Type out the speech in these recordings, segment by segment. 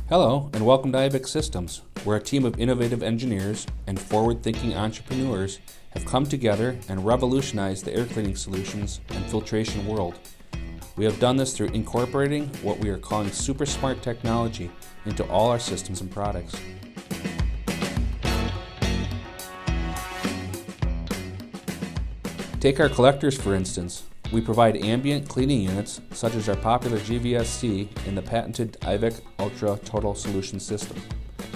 Hello, and welcome to IVEC Systems, where a team of innovative engineers and forward-thinking entrepreneurs have come together and revolutionized the air cleaning solutions and filtration world. We have done this through incorporating what we are calling super smart technology into all our systems and products. Take our collectors for instance. We provide ambient cleaning units such as our popular GVSC in the patented IVEC Ultra Total Solution System.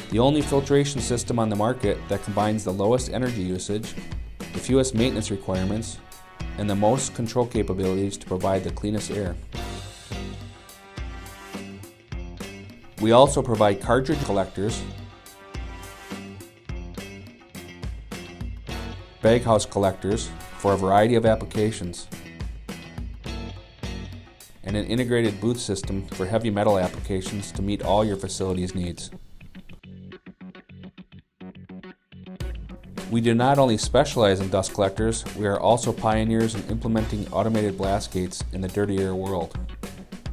The only filtration system on the market that combines the lowest energy usage, the fewest maintenance requirements, and the most control capabilities to provide the cleanest air. We also provide cartridge collectors, baghouse collectors for a variety of applications, and an integrated booth system for heavy metal applications to meet all your facility's needs. We do not only specialize in dust collectors, we are also pioneers in implementing automated blast gates in the dirty air world.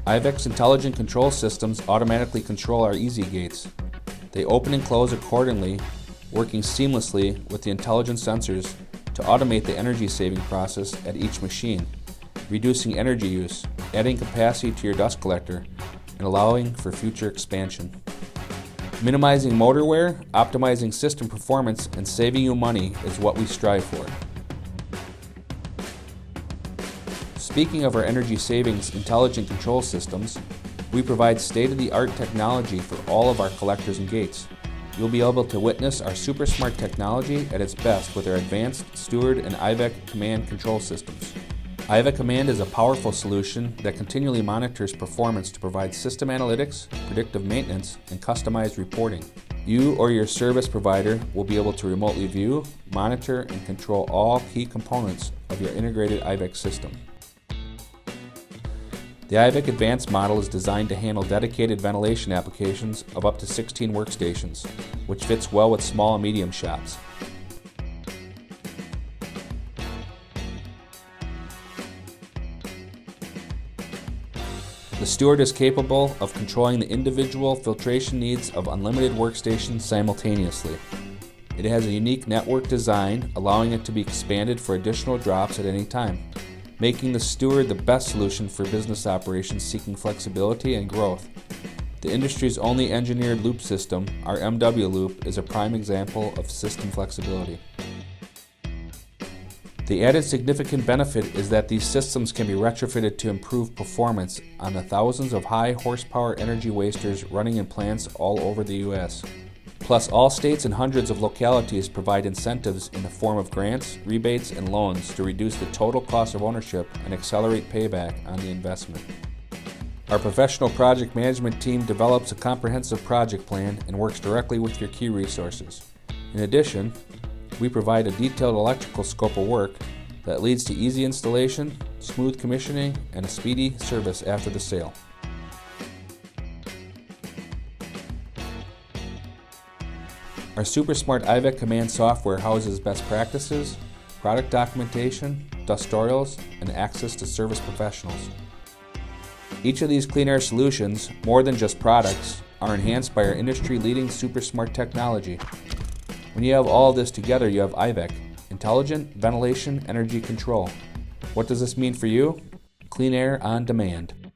IVEC's intelligent control systems automatically control our easy gates. They open and close accordingly, working seamlessly with the intelligent sensors to automate the energy saving process at each machine, reducing energy use, adding capacity to your dust collector, and allowing for future expansion. Minimizing motor wear, optimizing system performance, and saving you money is what we strive for. Speaking of our energy savings intelligent control systems, we provide state-of-the-art technology for all of our collectors and gates. You'll be able to witness our super smart technology at its best with our advanced Steward and IVEC Command control systems. IVEC Command is a powerful solution that continually monitors performance to provide system analytics, predictive maintenance, and customized reporting. You or your service provider will be able to remotely view, monitor, and control all key components of your integrated IVEC system. The IVEC Advanced model is designed to handle dedicated ventilation applications of up to 16 workstations, which fits well with small and medium shops. The Steward is capable of controlling the individual filtration needs of unlimited workstations simultaneously. It has a unique network design, allowing it to be expanded for additional drops at any time, making the Steward the best solution for business operations seeking flexibility and growth. The industry's only engineered loop system, our MW loop, is a prime example of system flexibility. The added significant benefit is that these systems can be retrofitted to improve performance on the thousands of high horsepower energy wasters running in plants all over the U.S. Plus, all states and hundreds of localities provide incentives in the form of grants, rebates, and loans to reduce the total cost of ownership and accelerate payback on the investment. Our professional project management team develops a comprehensive project plan and works directly with your key resources. In addition, we provide a detailed electrical scope of work that leads to easy installation, smooth commissioning, and a speedy service after the sale. Our super smart IVEC Command software houses best practices, product documentation, dustorials, and access to service professionals. Each of these clean air solutions, more than just products, are enhanced by our industry-leading super smart technology. When you have all of this together, you have IVEC, Intelligent Ventilation Energy Control. What does this mean for you? Clean air on demand.